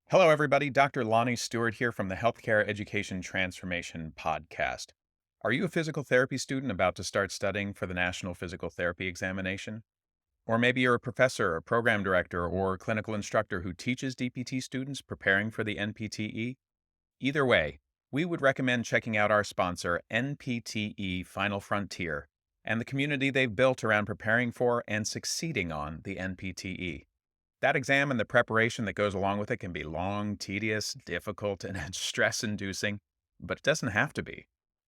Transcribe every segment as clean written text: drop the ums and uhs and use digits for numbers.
Hello, everybody. Dr. Lonnie Stewart here from the Healthcare Education Transformation Podcast. Are you a physical therapy student about to start studying for the National Physical Therapy Examination? Or maybe you're a professor, a program director, or clinical instructor who teaches DPT students preparing for the NPTE? Either way, we would recommend checking out our sponsor, NPTE Final Frontier, and the community they've built around preparing for and succeeding on the NPTE. That exam and the preparation that goes along with it can be long, tedious, difficult, and stress inducing, but it doesn't have to be.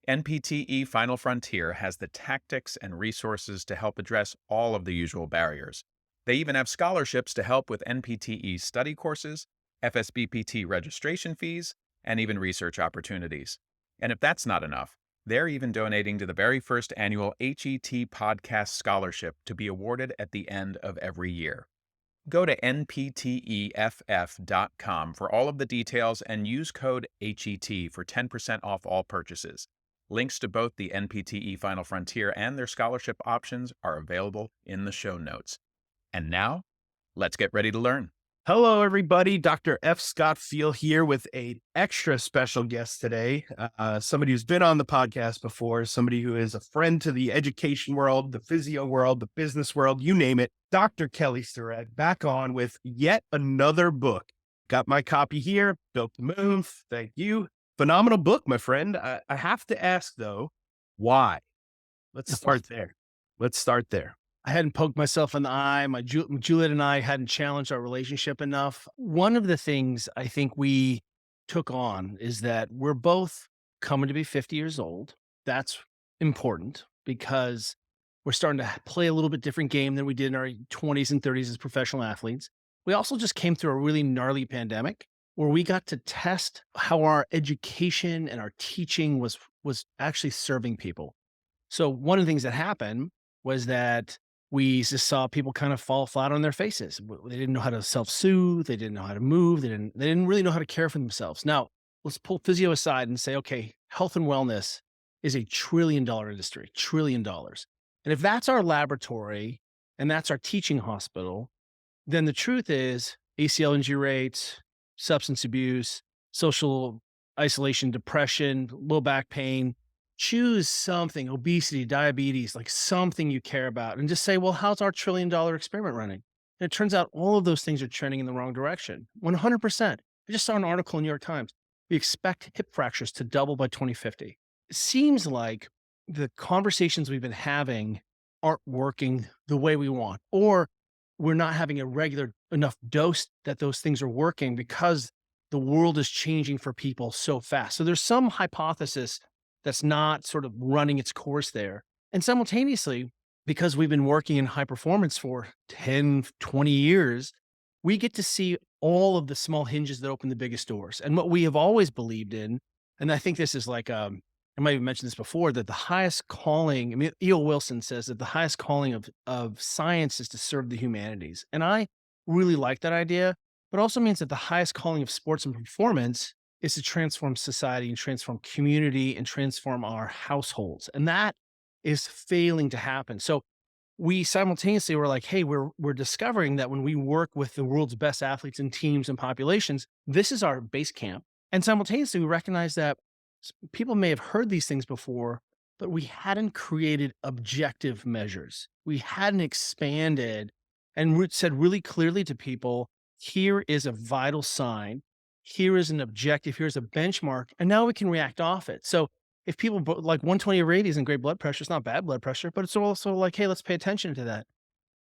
NPTE Final Frontier has the tactics and resources to help address all of the usual barriers. They even have scholarships to help with NPTE study courses, FSBPT registration fees, and even research opportunities. And if that's not enough, they're even donating to the very first annual HET Podcast Scholarship to be awarded at the end of every year. Go to npteff.com for all of the details and use code HET for 10% off all purchases. Links to both the NPTE Final Frontier and their scholarship options are available in the show notes. And now, let's get ready to learn. Hello, everybody. Dr. F. Scott Feil here with an extra special guest today. Somebody who's been on the podcast before, somebody who is a friend to the education world, the physio world, the business world, you name it. Dr. Kelly Starrett back on with yet another book. Got my copy here, Built the Move. Thank you. Phenomenal book, my friend. I have to ask, though, why? Let's start there. I hadn't poked myself in the eye. Juliet and I hadn't challenged our relationship enough. One of the things I think we took on is that we're both coming to be 50 years old. That's important because we're starting to play a little bit different game than we did in our 20s and 30s as professional athletes. We also just came through a really gnarly pandemic where we got to test how our education and our teaching was actually serving people. So one of the things that happened was that we just saw people kind of fall flat on their faces. They didn't know how to self-soothe. They didn't know how to move. They didn't really know how to care for themselves. Now, let's pull physio aside and say, okay, health and wellness is a $1 trillion industry, $1 trillion. And if that's our laboratory and that's our teaching hospital, then the truth is ACL injury rates, substance abuse, social isolation, depression, low back pain. Choose something, obesity, diabetes, like something you care about, and just say, well, how's our $1 trillion experiment running? And it turns out all of those things are trending in the wrong direction. 100%. I just saw an article in New York Times. We expect hip fractures to double by 2050. It seems like the conversations we've been having aren't working the way we want, or we're not having a regular enough dose that those things are working because the world is changing for people so fast. So there's some hypothesis that's not sort of running its course there. And simultaneously, because we've been working in high performance for 10, 20 years, we get to see all of the small hinges that open the biggest doors. And what we have always believed in, and I think this is like, I might have mentioned this before, that the highest calling, I mean, E.O. Wilson says that the highest calling of science is to serve the humanities. And I really like that idea, but also means that the highest calling of sports and performance is to transform society and transform community and transform our households. And that is failing to happen. So we simultaneously were like, hey, we're discovering that when we work with the world's best athletes and teams and populations, this is our base camp. And simultaneously, we recognize that people may have heard these things before, but we hadn't created objective measures. We hadn't expanded and said really clearly to people, here is a vital sign. Here is an objective, here's a benchmark, and now we can react off it. So if people like 120/80 isn't great blood pressure, it's not bad blood pressure, but it's also like, hey, let's pay attention to that.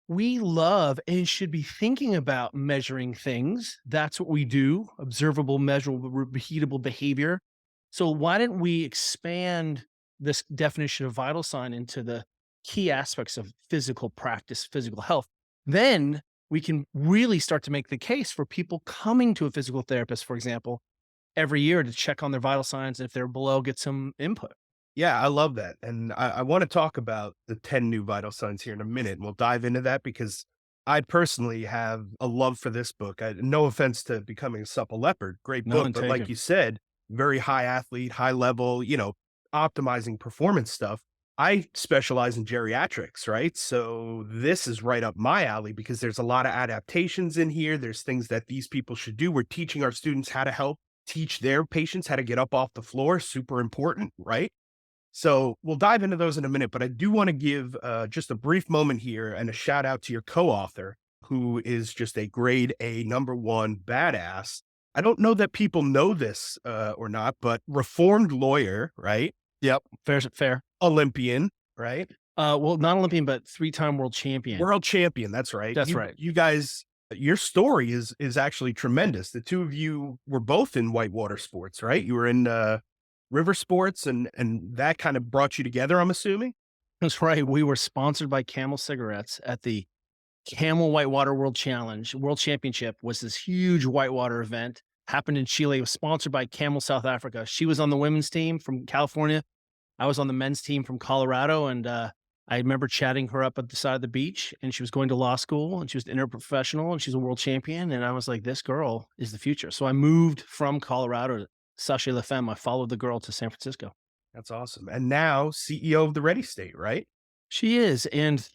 We love and should be thinking about measuring things. That's what we do, observable, measurable, repeatable behavior. So why didn't we expand this definition of vital sign into the key aspects of physical practice, physical health? Then we can really start to make the case for people coming to a physical therapist, for example, every year to check on their vital signs. And if they're below, get some input. Yeah, I love that. And I want to talk about the 10 new vital signs here in a minute. And we'll dive into that because I personally have a love for this book. No offense to Becoming a Supple Leopard, great book. None But like taken. you said, very high athlete, high level, optimizing performance stuff. I specialize in geriatrics, right? So this is right up my alley because there's a lot of adaptations in here. There's things that these people should do. We're teaching our students how to help teach their patients how to get up off the floor. Super important, right? So we'll dive into those in a minute, but I do want to give just a brief moment here and a shout out to your co-author, who is just a grade A #1 badass. I don't know that people know this or not, but reformed lawyer, right? Yep. Fair, fair. Olympian, right? Well, not Olympian, but three-time world champion. World champion. That's right. That's You right. you guys, your story is actually tremendous. The two of you were both in whitewater sports, right? You were in river sports, and that kind of brought you together, I'm assuming? That's right. We were sponsored by Camel Cigarettes at the Camel Whitewater World Challenge. World Championship was this huge whitewater event. Happened in Chile. It was sponsored by Camel South Africa. She was on the women's team from California. I was on the men's team from Colorado, and I remember chatting her up at the side of the beach, and she was going to law school, and she was an interprofessional, and she's a world champion, and I was like, "This girl is the future." So I moved from Colorado to Sachet La Femme. I followed the girl to San Francisco. That's awesome. And now CEO of the Ready State, right? She is, and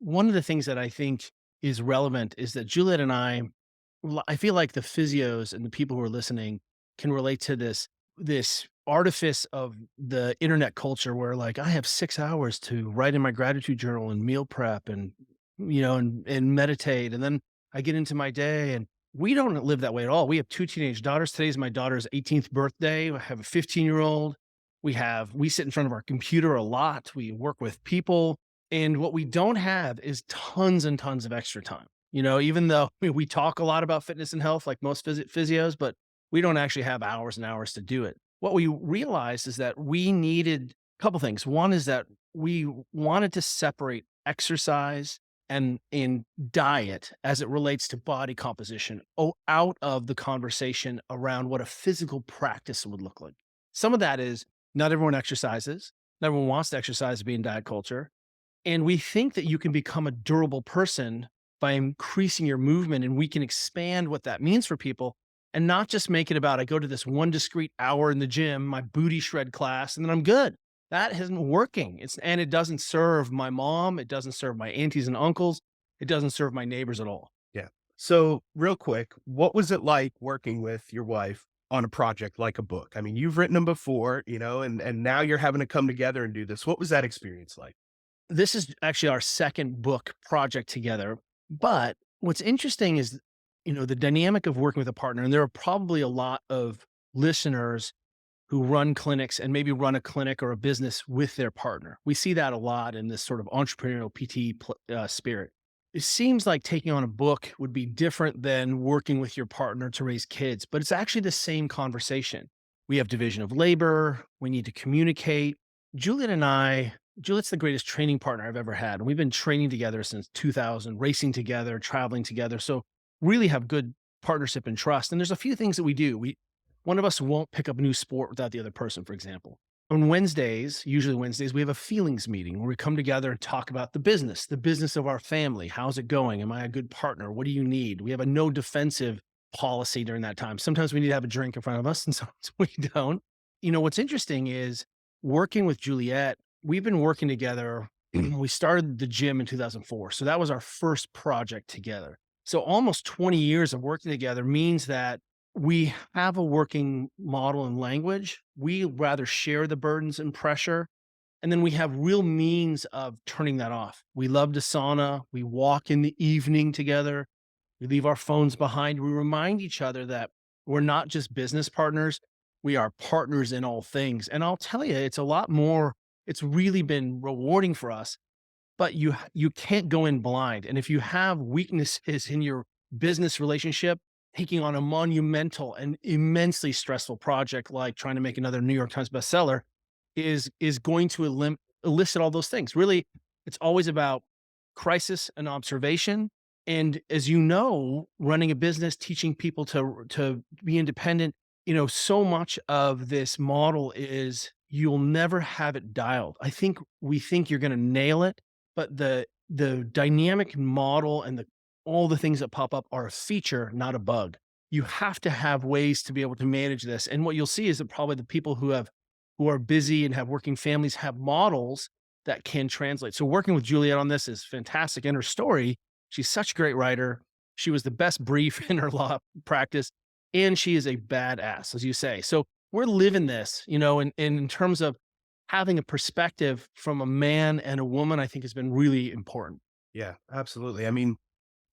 one of the things that I think is relevant is that Juliet and I feel like the physios and the people who are listening can relate to this artifice of the internet culture where like I have 6 hours to write in my gratitude journal and meal prep and and meditate, and then I get into my day, and we don't live that way at all. We have 2 teenage daughters. Today's my daughter's 18th birthday. I have a 15-year-old. We sit in front of our computer a lot. We work with people, and what we don't have is tons and tons of extra time. Even though we talk a lot about fitness and health like most physios, but we don't actually have hours and hours to do it. What we realized is that we needed a couple things. One is that we wanted to separate exercise and in diet as it relates to body composition out of the conversation around what a physical practice would look like. Some of that is not everyone exercises. Not everyone wants to exercise to be in diet culture. And we think that you can become a durable person by increasing your movement, and we can expand what that means for people and not just make it about I go to this one discrete hour in the gym, my booty shred class, and then I'm good. That isn't working. And it doesn't serve my mom. It doesn't serve my aunties and uncles. It doesn't serve my neighbors at all. Yeah. So real quick, what was it like working with your wife on a project like a book? I mean, you've written them before, and now you're having to come together and do this. What was that experience like? This is actually our second book project together. But what's interesting is, the dynamic of working with a partner, and there are probably a lot of listeners who run clinics and maybe run a clinic or a business with their partner. We see that a lot in this sort of entrepreneurial spirit. It seems like taking on a book would be different than working with your partner to raise kids, but it's actually the same conversation. We have division of labor. We need to communicate. Juliet's the greatest training partner I've ever had. We've been training together since 2000, racing together, traveling together. So really have good partnership and trust. And there's a few things that we do. One of us won't pick up a new sport without the other person, for example. On Wednesdays, usually Wednesdays, we have a feelings meeting where we come together and talk about the business of our family. How's it going? Am I a good partner? What do you need? We have a no defensive policy during that time. Sometimes we need to have a drink in front of us, and sometimes we don't. What's interesting is working with Juliet, we've been working together. We started the gym in 2004. So that was our first project together. So almost 20 years of working together means that we have a working model and language. We rather share the burdens and pressure. And then we have real means of turning that off. We love to sauna. We walk in the evening together. We leave our phones behind. We remind each other that we're not just business partners. We are partners in all things. And I'll tell you, it's a lot more. It's really been rewarding for us, but you can't go in blind. And if you have weaknesses in your business relationship, taking on a monumental and immensely stressful project like trying to make another New York Times bestseller is going to elicit all those things. Really, it's always about crisis and observation. And as you know, running a business, teaching people to be independent, so much of this model is you'll never have it dialed. We think you're going to nail it, but the dynamic model and all the things that pop up are a feature, not a bug. You have to have ways to be able to manage this. And what you'll see is that probably the people who are busy and have working families have models that can translate. So working with Juliet on this is fantastic. And her story, she's such a great writer. She was the best brief in her law practice, and she is a badass, as you say. So we're living this, and in terms of having a perspective from a man and a woman, I think has been really important. Yeah, absolutely. I mean,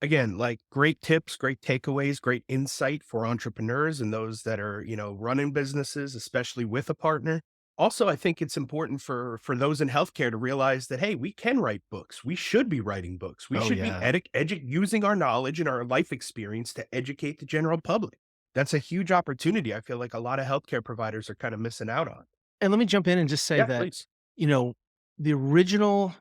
again, like great tips, great takeaways, great insight for entrepreneurs and those that are, running businesses, especially with a partner. Also, I think it's important for those in healthcare to realize that hey, we can write books. We should be writing books. We Oh should be yeah. using our knowledge and our life experience to educate the general public. That's a huge opportunity. I feel like a lot of healthcare providers are kind of missing out on. And let me jump in and just say Yeah, that, please. you know, the original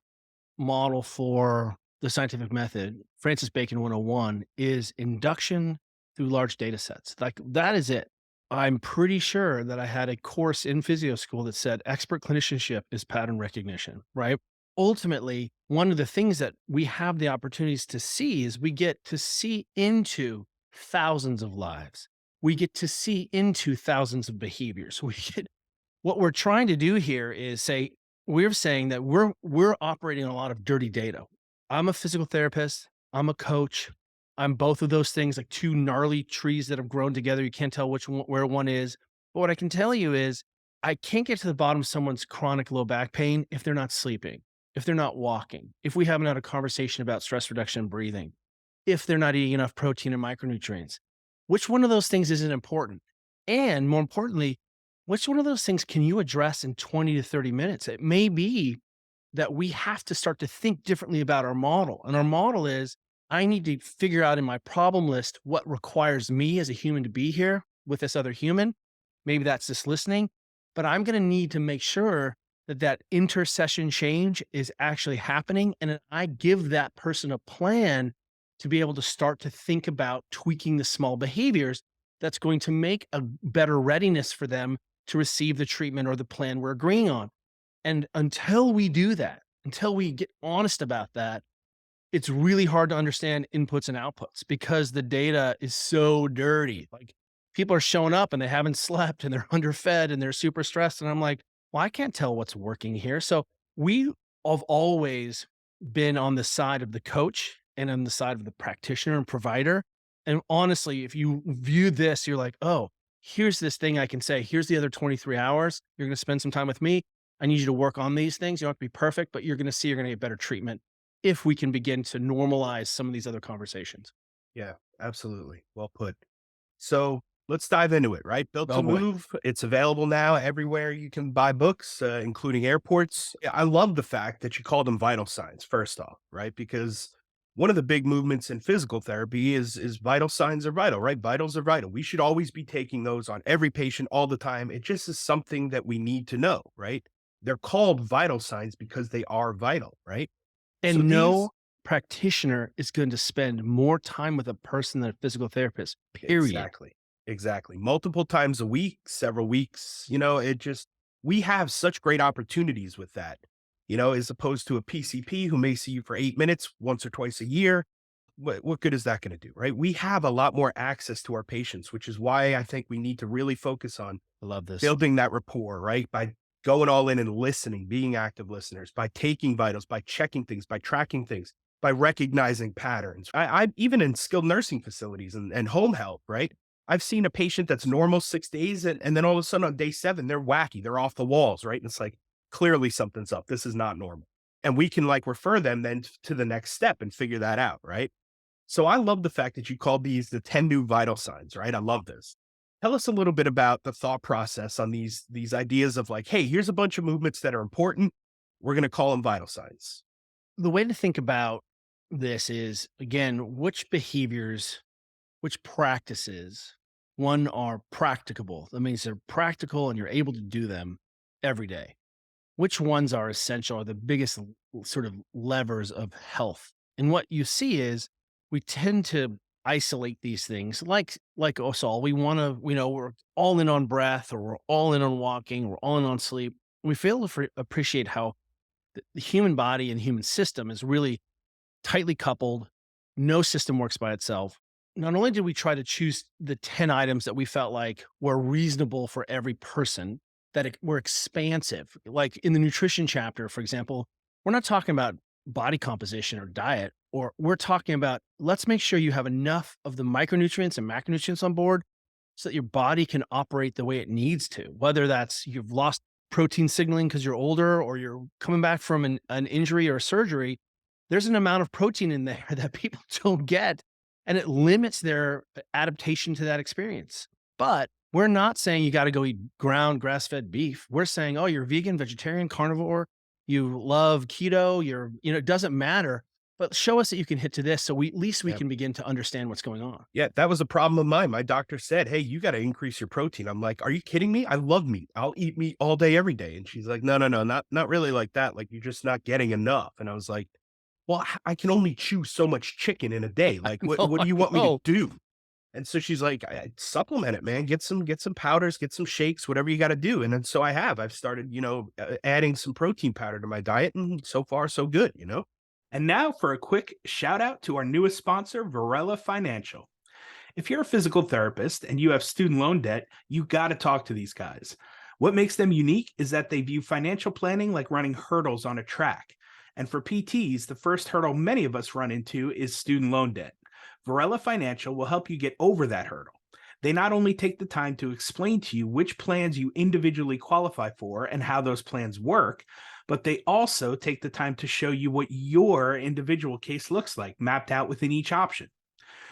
model for the scientific method, Francis Bacon 101, is induction through large data sets. Like that is it. I'm pretty sure that I had a course in physio school that said expert clinicianship is pattern recognition, right? Ultimately, one of the things that we have the opportunities to see is we get to see into thousands of lives. We get to see into thousands of behaviors. We get what we're trying to do here is say we're saying that we're operating on a lot of dirty data. I'm a physical therapist, I'm a coach, I'm both of those things, like two gnarly trees that have grown together. You can't tell which one where one is. But what I can tell you is I can't get to the bottom of someone's chronic low back pain if they're not sleeping, if they're not walking, if we haven't had a conversation about stress reduction and breathing, if they're not eating enough protein and micronutrients. Which one of those things isn't important? And more importantly, which one of those things can you address in 20 to 30 minutes? It may be that we have to start to think differently about our model. And our model is I need to figure out in my problem list what requires me as a human to be here with this other human. Maybe that's just listening, but I'm going to need to make sure that that intercession change is actually happening. And I give that person a plan to be able to start to think about tweaking the small behaviors that's going to make a better readiness for them to receive the treatment or the plan we're agreeing on. And until we do that, until we get honest about that, it's really hard to understand inputs and outputs because the data is so dirty. Like people are showing up and they haven't slept and they're underfed and they're super stressed. And I'm like, well, I can't tell what's working here. So we have always been on the side of the coach and on the side of the practitioner and provider. And honestly, if you view this, you're like, oh, here's this thing I can say. Here's the other 23 hours. You're going to spend some time with me. I need you to work on these things. You don't have to be perfect, but you're going to see you're going to get better treatment if we can begin to normalize some of these other conversations. Yeah, absolutely. Well put. So let's dive into it, right? Built Oh to boy. Move. It's available now everywhere you can buy books, including airports. Yeah, I love the fact that you call them vital signs, first off, right? Because one of the big movements in physical therapy is vital signs are vital, right? Vitals are vital. We should always be taking those on every patient all the time. It just is something that we need to know, right? They're called vital signs because they are vital, right? So And these no practitioner is going to spend more time with a person than a physical therapist, period. exactly. Exactly. Multiple times a week, several weeks, it just we have such great opportunities with that, as opposed to a PCP who may see you for 8 minutes once or twice a year. What good is that going to do, right? We have a lot more access to our patients, which is why I think we need to really focus on I love this. building that rapport, right? By going all in and listening, being active listeners, by taking vitals, by checking things, by tracking things, by recognizing patterns. I even in skilled nursing facilities and home health, right? I've seen a patient that's normal 6 days and then all of a sudden on day 7, they're wacky. They're off the walls, right? And it's like, clearly something's up. This is not normal. And we can like refer them then to the next step and figure that out, right? So I love the fact that you called these the 10 new vital signs, right? I love this. Tell us a little bit about the thought process on these ideas of like, hey, here's a bunch of movements that are important. We're going to call them vital signs. The way to think about this is again, which behaviors, which practices, one are practicable. That means they're practical and you're able to do them every day. Which ones are essential are the biggest sort of levers of health. And what you see is we tend to isolate these things like us all. We want to, we're all in on breath or we're all in on walking, we're all in on sleep. We fail to appreciate how the human body and human system is really tightly coupled. No system works by itself. Not only did we try to choose the 10 items that we felt like were reasonable for every person, that were expansive, like in the nutrition chapter, for example, we're not talking about body composition or diet, or we're talking about let's make sure you have enough of the micronutrients and macronutrients on board so that your body can operate the way it needs to, whether that's you've lost protein signaling because you're older or you're coming back from an injury or a surgery. There's an amount of protein in there that people don't get, and it limits their adaptation to that experience. But we're not saying you got to go eat ground grass fed beef. We're saying, oh, you're vegan, vegetarian, carnivore, you love keto, it doesn't matter, but show us that you can hit to this. So at least we Yeah. can begin to understand what's going on. Yeah, that was a problem of mine. My doctor said, "Hey, you got to increase your protein." I'm like, "Are you kidding me? I love meat. I'll eat meat all day, every day." And she's like, "No, no, no, not really like that. Like you're just not getting enough." And I was like, "Well, I can only chew so much chicken in a day. Like, what No, what I do you want me to know. do?" And so she's like, Supplement it, man. Get some powders, get some shakes, whatever you got to do." And then so I have. I've started, adding some protein powder to my diet, and so far so good. And now for a quick shout out to our newest sponsor, Varela Financial. If you're a physical therapist and you have student loan debt, you got to talk to these guys. What makes them unique is that they view financial planning like running hurdles on a track. And for PTs, the first hurdle many of us run into is student loan debt. Varela Financial will help you get over that hurdle. They not only take the time to explain to you which plans you individually qualify for and how those plans work, but they also take the time to show you what your individual case looks like, mapped out within each option.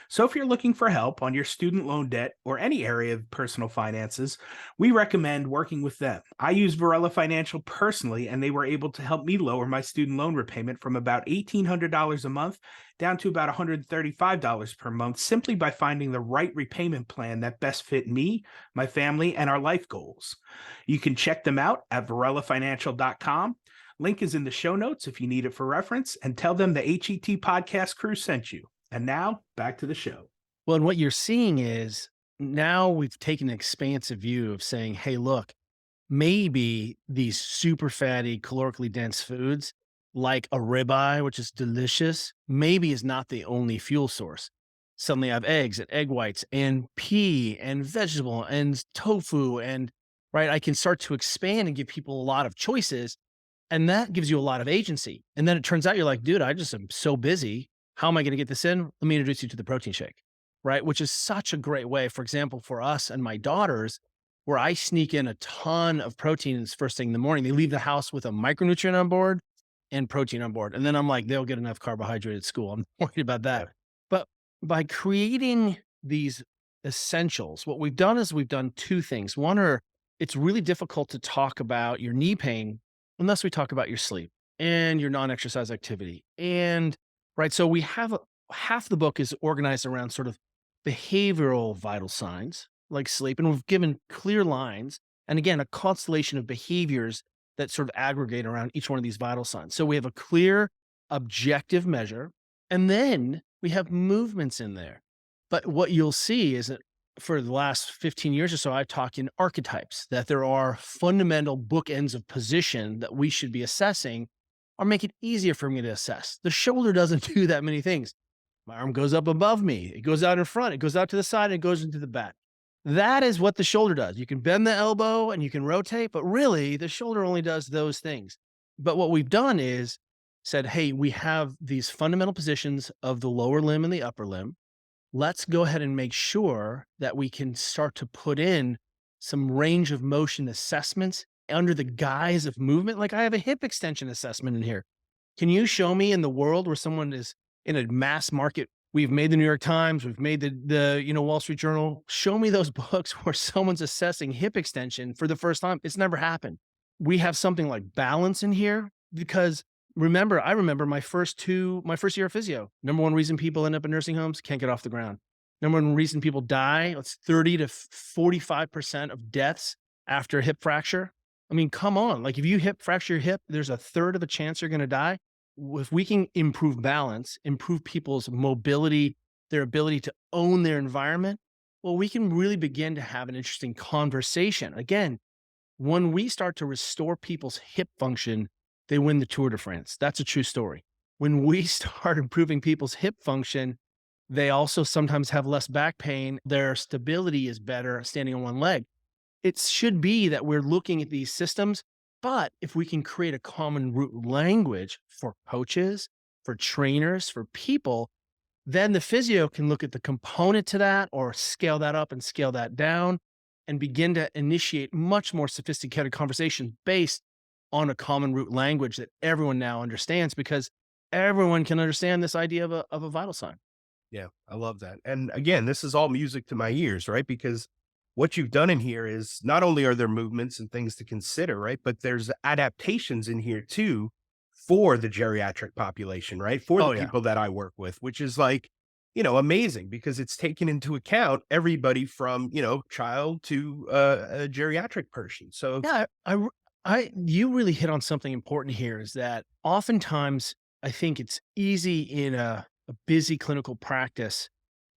So if you're looking for help on your student loan debt or any area of personal finances, we recommend working with them. I use Varela Financial personally, and they were able to help me lower my student loan repayment from about $1,800 a month down to about $135 per month simply by finding the right repayment plan that best fit me, my family, and our life goals. You can check them out at varelafinancial.com. Link is in the show notes if you need it for reference, and tell them the HET podcast crew sent you. And now back to the show. Well, and what you're seeing is now we've taken an expansive view of saying, hey, look, maybe these super fatty, calorically dense foods like a ribeye, which is delicious, maybe is not the only fuel source. Suddenly I have eggs and egg whites and pea and vegetable and tofu. And right, I can start to expand and give people a lot of choices. And that gives you a lot of agency. And then it turns out you're like, dude, I just am so busy. How am I going to get this in? Let me introduce you to the protein shake, right? Which is such a great way, for example, for us and my daughters, where I sneak in a ton of proteins first thing in the morning. They leave the house with a micronutrient on board and protein on board. And then I'm like, they'll get enough carbohydrate at school. I'm worried about that. But by creating these essentials, what we've done is we've done two things. One are it's really difficult to talk about your knee pain unless we talk about your sleep and your non-exercise activity. And right, so we have half the book is organized around sort of behavioral vital signs like sleep, and we've given clear lines and again a constellation of behaviors that sort of aggregate around each one of these vital signs. So we have a clear objective measure, and then we have movements in there. But what you'll see is that for the last 15 years or so, I've talked in archetypes, that there are fundamental bookends of position that we should be assessing or make it easier for me to assess. The shoulder doesn't do that many things. My arm goes up above me, it goes out in front, it goes out to the side, and it goes into the back. That is what the shoulder does. You can bend the elbow and you can rotate, but really the shoulder only does those things. But what we've done is said, hey, we have these fundamental positions of the lower limb and the upper limb. Let's go ahead and make sure that we can start to put in some range of motion assessments under the guise of movement. Like I have a hip extension assessment in here. Can you show me in the world where someone is in a mass market? We've made the New York Times, we've made the Wall Street Journal. Show me those books where someone's assessing hip extension for the first time. It's never happened. We have something like balance in here because I remember my first year of physio. Number one reason people end up in nursing homes, can't get off the ground. Number one reason people die, it's 30 to 45% of deaths after a hip fracture. I mean, come on. Like if you fracture your hip, there's a third of a chance you're going to die. If we can improve balance, improve people's mobility, their ability to own their environment, well, we can really begin to have an interesting conversation. Again, when we start to restore people's hip function, they win the Tour de France. That's a true story. When we start improving people's hip function, they also sometimes have less back pain. Their stability is better standing on one leg. It should be that we're looking at these systems But if we can create a common root language for coaches, for trainers, for people, then the physio can look at the component to that or scale that up and scale that down and begin to initiate much more sophisticated conversations based on a common root language that everyone now understands because everyone can understand this idea of a vital sign. Yeah, I love that. And again, this is all music to my ears, right? Because what you've done in here is not only are there movements and things to consider, right? But there's adaptations in here too for the geriatric population, right? For the Oh, yeah. people that I work with, which is like, amazing because it's taken into account everybody from, child to a geriatric person. So, Yeah, you really hit on something important here is that oftentimes I think it's easy in a busy clinical practice.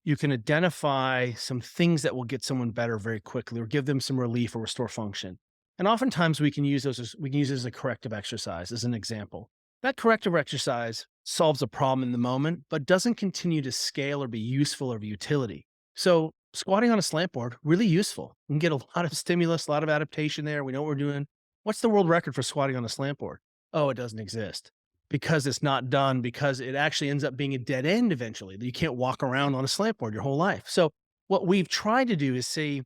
You can identify some things that will get someone better very quickly or give them some relief or restore function. And oftentimes we can use it as a corrective exercise, as an example. That corrective exercise solves a problem in the moment, but doesn't continue to scale or be useful or of utility. So squatting on a slant board, really useful. We can get a lot of stimulus, a lot of adaptation there. We know what we're doing. What's the world record for squatting on a slant board? Oh, it doesn't exist because it's not done, because it actually ends up being a dead end eventually. You can't walk around on a slant board your whole life. So what we've tried to do is say,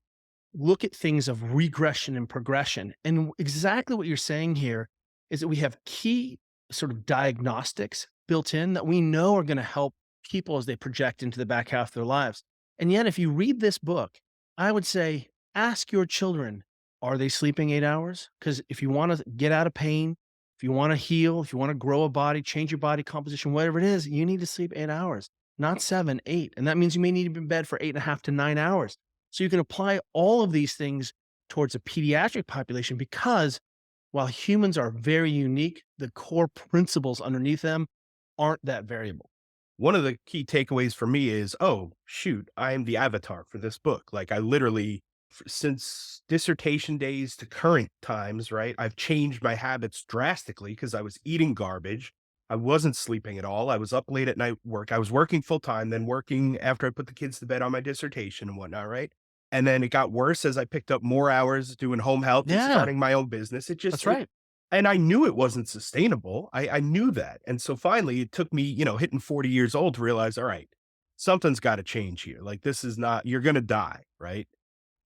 look at things of regression and progression. And exactly what you're saying here is that we have key sort of diagnostics built in that we know are going to help people as they project into the back half of their lives. And yet, if you read this book, I would say ask your children, are they sleeping 8 hours? Because if you want to get out of pain, if you want to heal, if you want to grow a body, change your body composition, whatever it is, you need to sleep 8 hours, not 7, 8. And that means you may need to be in bed for 8.5 to 9 hours. So you can apply all of these things towards a pediatric population because while humans are very unique, the core principles underneath them aren't that variable. one of the key takeaways for me is, oh, shoot, I am the avatar for this book. Like, I literally, since dissertation days to current times, right? I've changed my habits drastically because I was eating garbage. I wasn't sleeping at all. I was up late at night work. I was working full time, then working after I put the kids to bed on my dissertation and whatnot, right? And then it got worse as I picked up more hours doing home health and Yeah, starting my own business. that's right. And I knew it wasn't sustainable. I knew that. And so finally, it took me, hitting 40 years old to realize, all right, something's got to change here. Like, this is not, you're going to die. Right.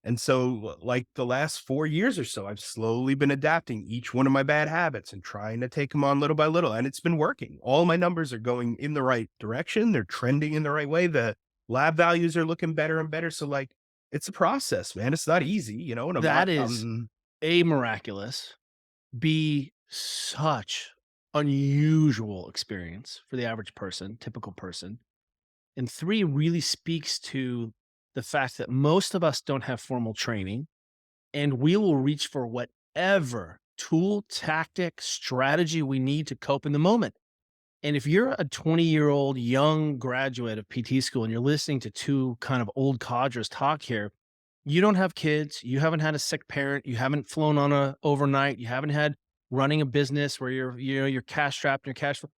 And so, like the last 4 years or so, I've slowly been adapting each one of my bad habits and trying to take them on little by little. And it's been working. All my numbers are going in the right direction. They're trending in the right way. The lab values are looking better and better. So, like, it's a process, man. It's not easy, and I'm That not, is A, miraculous, B, such unusual experience for the average person, typical person, and 3, really speaks to the fact that most of us don't have formal training, and we will reach for whatever tool, tactic, strategy we need to cope in the moment. And if you're a 20-year-old young graduate of PT school and you're listening to 2 kind of old codgers talk here, you don't have kids, you haven't had a sick parent, you haven't flown on a overnight, you haven't had running a business where you're cash strapped and your cash flow.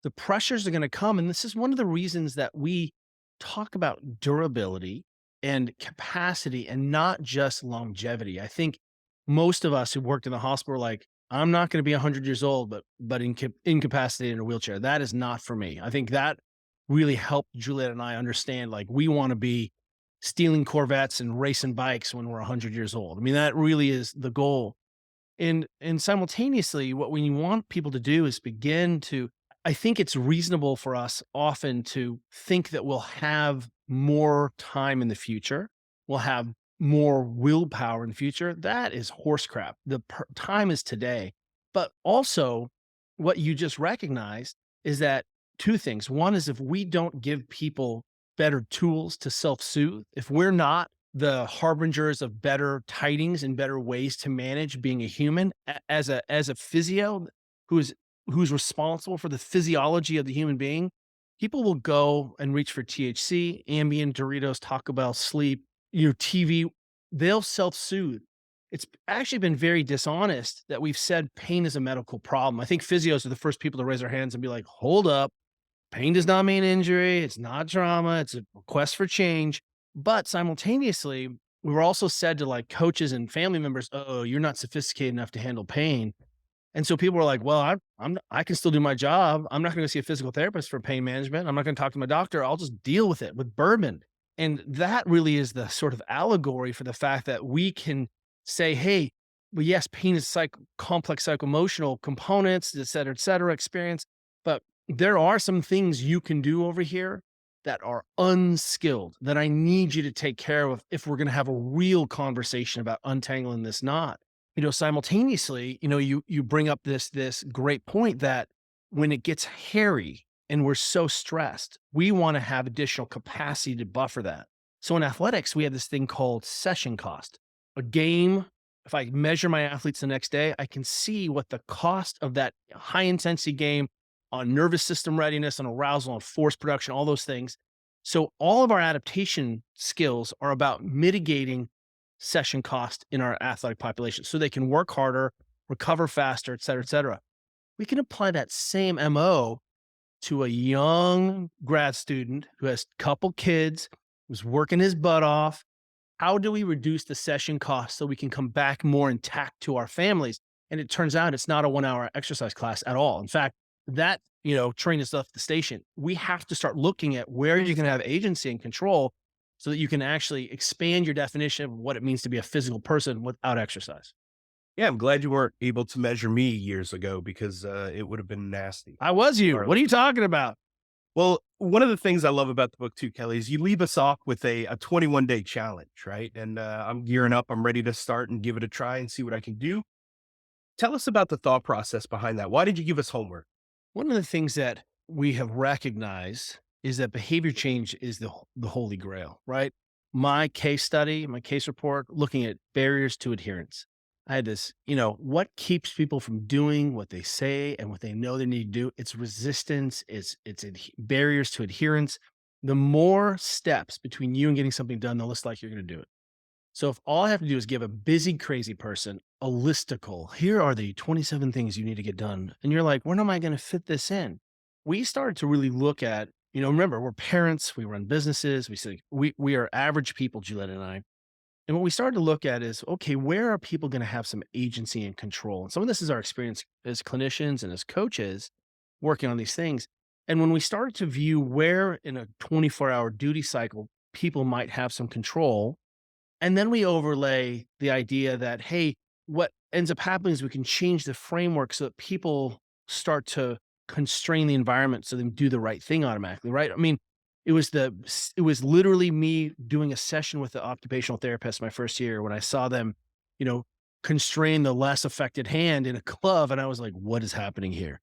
The pressures are going to come, and this is one of the reasons that we talk about durability and capacity and not just longevity. I think most of us who worked in the hospital are like, I'm not going to be 100 years old, but incapacitated in a wheelchair. That is not for me. I think that really helped Juliet and I understand, like, we want to be stealing Corvettes and racing bikes when we're 100 years old. I mean, that really is the goal. And simultaneously, what we want people to do is begin to, I think it's reasonable for us often to think that we'll have more time in the future. We'll have more willpower in the future. That is horse crap. Time is today. But also, what you just recognized is that 2 things. One is if we don't give people better tools to self soothe, if we're not the harbingers of better tidings and better ways to manage being a human as a physio who's responsible for the physiology of the human being, people will go and reach for THC, Ambien, Doritos, Taco Bell, sleep, TV. They'll self-soothe. It's actually been very dishonest that we've said pain is a medical problem. I think physios are the first people to raise their hands and be like, hold up, pain does not mean injury. It's not trauma. It's a request for change. But simultaneously, we were also said to, like, coaches and family members, oh, you're not sophisticated enough to handle pain. And so people were like, well, I can still do my job. I'm not going to go see a physical therapist for pain management. I'm not going to talk to my doctor. I'll just deal with it with bourbon. And that really is the sort of allegory for the fact that we can say, hey, well, yes, pain is complex psychoemotional components, et cetera, experience. But there are some things you can do over here that are unskilled that I need you to take care of if we're going to have a real conversation about untangling this knot. Simultaneously, you bring up this great point that when it gets hairy and we're so stressed, we want to have additional capacity to buffer that. So in athletics, we have this thing called session cost. A game, if I measure my athletes the next day, I can see what the cost of that high intensity game on nervous system readiness, on arousal, on force production, all those things. So all of our adaptation skills are about mitigating session cost in our athletic population so they can work harder, recover faster, et cetera, et cetera. We can apply that same MO to a young grad student who has a couple kids, who's working his butt off. How do we reduce the session cost so we can come back more intact to our families? And it turns out it's not a 1 hour exercise class at all. In fact, that, train is left the station. We have to start looking at where you can have agency and control so that you can actually expand your definition of what it means to be a physical person without exercise. Yeah, I'm glad you weren't able to measure me years ago because it would have been nasty. I was you. Or What are you talking about? Well, one of the things I love about the book too, Kelly, is you leave us off with a 21-day challenge, right? And I'm gearing up. I'm ready to start and give it a try and see what I can do. Tell us about the thought process behind that. Why did you give us homework? One of the things that we have recognized is that behavior change is the holy grail, right? My case study, my case report, looking at barriers to adherence. I had this, what keeps people from doing what they say and what they know they need to do? It's resistance, it's barriers to adherence. The more steps between you and getting something done, the less likely you're going to do it. So if all I have to do is give a busy, crazy person a listicle, here are the 27 things you need to get done. And you're like, when am I going to fit this in? We started to really look at, remember, we're parents, we run businesses, we are average people, Juliet and I. And what we started to look at is, okay, where are people going to have some agency and control? And some of this is our experience as clinicians and as coaches working on these things. And when we started to view where in a 24-hour duty cycle people might have some control, and then we overlay the idea that, hey, what ends up happening is we can change the framework so that people start to constrain the environment so they do the right thing automatically, right? I mean, it was literally me doing a session with the occupational therapist my first year when I saw them, you know, constrain the less affected hand in a glove. And I was like, what is happening here?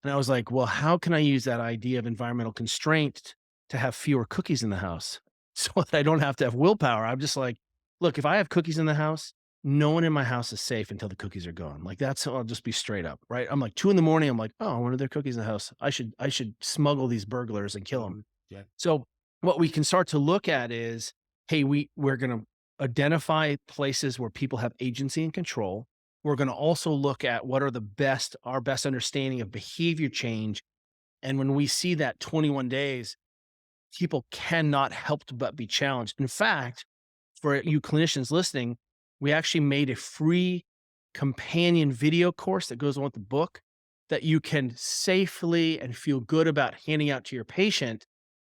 And I was like, well, how can I use that idea of environmental constraint to have fewer cookies in the house so that I don't have to have willpower? I'm just like, look, if I have cookies in the house, no one in my house is safe until the cookies are gone. Like that's how I'll just be straight up, right? I'm like 2 in the morning. I'm like, oh, when are there cookies in the house? I should smuggle these burglars and kill them. Yeah. So what we can start to look at is, hey, we're going to identify places where people have agency and control. We're going to also look at what are our best understanding of behavior change. And when we see that 21 days, people cannot help but be challenged. In fact, for you clinicians listening, we actually made a free companion video course that goes on with the book that you can safely and feel good about handing out to your patient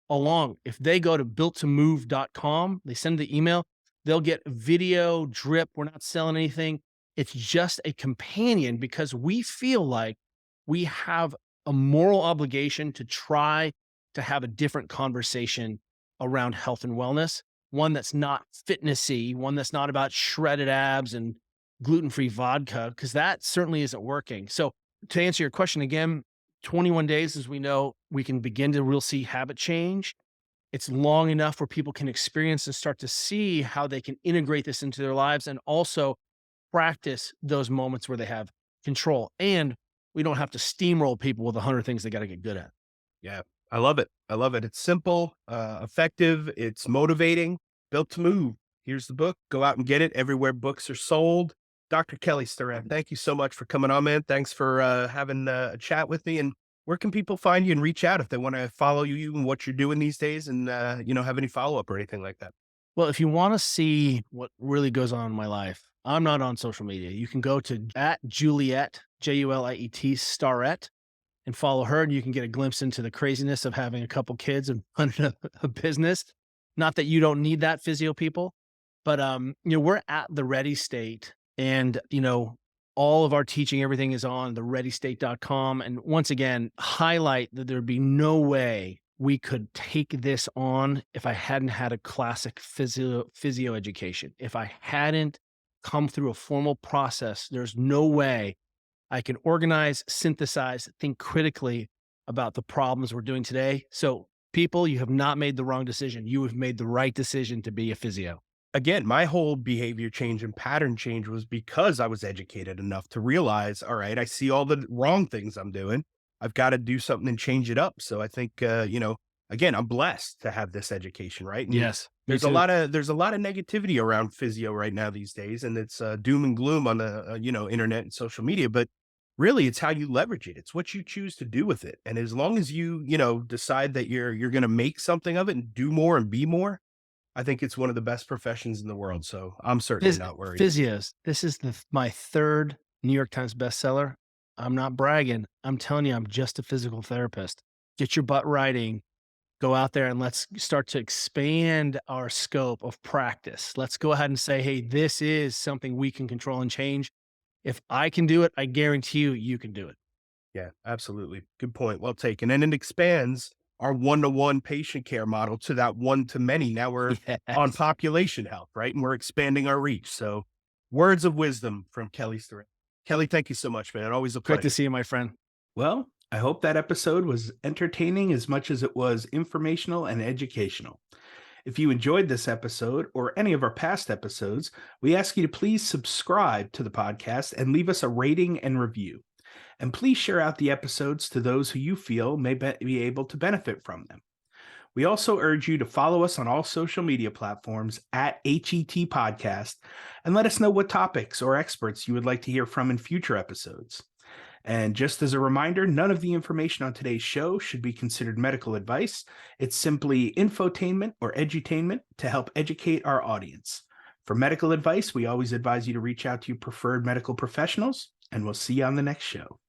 along. If they go to builttomove.com, they send the email, they'll get video drip. We're not selling anything. It's just a companion because we feel like we have a moral obligation to try to have a different conversation around health and wellness, one that's not fitnessy, one that's not about shredded abs and gluten-free vodka, because that certainly isn't working. So to answer your question again, 21 days, as we know, we can begin to really see habit change. It's long enough where people can experience and start to see how they can integrate this into their lives and also practice those moments where they have control. And we don't have to steamroll people with 100 things they got to get good at. Yeah. I love it. I love it. It's simple, effective. It's motivating. Built to Move. Here's the book. Go out and get it everywhere books are sold. Dr. Kelly Starrett, thank you so much for coming on, man. Thanks for having a chat with me. And where can people find you and reach out if they want to follow you and what you're doing these days and, have any follow-up or anything like that? Well, if you want to see what really goes on in my life, I'm not on social media. You can go to @Juliet Juliet, Starrett, and follow her, and you can get a glimpse into the craziness of having a couple kids and running a business. Not that you don't need that, physio people, but we're at the ready state, and all of our teaching, everything is on the readystate.com. And once again, highlight that there'd be no way we could take this on if I hadn't had a classic physio education. If I hadn't come through a formal process, there's no way I can organize, synthesize, think critically about the problems we're doing today. So people, you have not made the wrong decision. You have made the right decision to be a physio. Again, my whole behavior change and pattern change was because I was educated enough to realize, all right, I see all the wrong things I'm doing. I've got to do something and change it up. So I think, again, I'm blessed to have this education, right? And Yes. there's a lot of negativity around physio right now these days, and it's doom and gloom on the internet and social media. But really, it's how you leverage it. It's what you choose to do with it. And as long as you decide that you're going to make something of it and do more and be more, I think it's one of the best professions in the world. So I'm certainly not worried. Physios. This is my third New York Times bestseller. I'm not bragging. I'm telling you, I'm just a physical therapist. Get your butt writing. Go out there and let's start to expand our scope of practice. Let's go ahead and say, hey, this is something we can control and change. If I can do it, I guarantee you can do it. Yeah, absolutely. Good point. Well taken. And it expands our one-to-one patient care model to that one-to-many. Now we're on population health, right? And we're expanding our reach. So words of wisdom from Kelly Starrett. Kelly, thank you so much, man. Always a pleasure. Great to see you, my friend. Well, I hope that episode was entertaining as much as it was informational and educational. If you enjoyed this episode or any of our past episodes, we ask you to please subscribe to the podcast and leave us a rating and review. And please share out the episodes to those who you feel may be able to benefit from them. We also urge you to follow us on all social media platforms at HET Podcast and let us know what topics or experts you would like to hear from in future episodes. And just as a reminder, none of the information on today's show should be considered medical advice. It's simply infotainment or edutainment to help educate our audience. For medical advice, we always advise you to reach out to your preferred medical professionals, and we'll see you on the next show.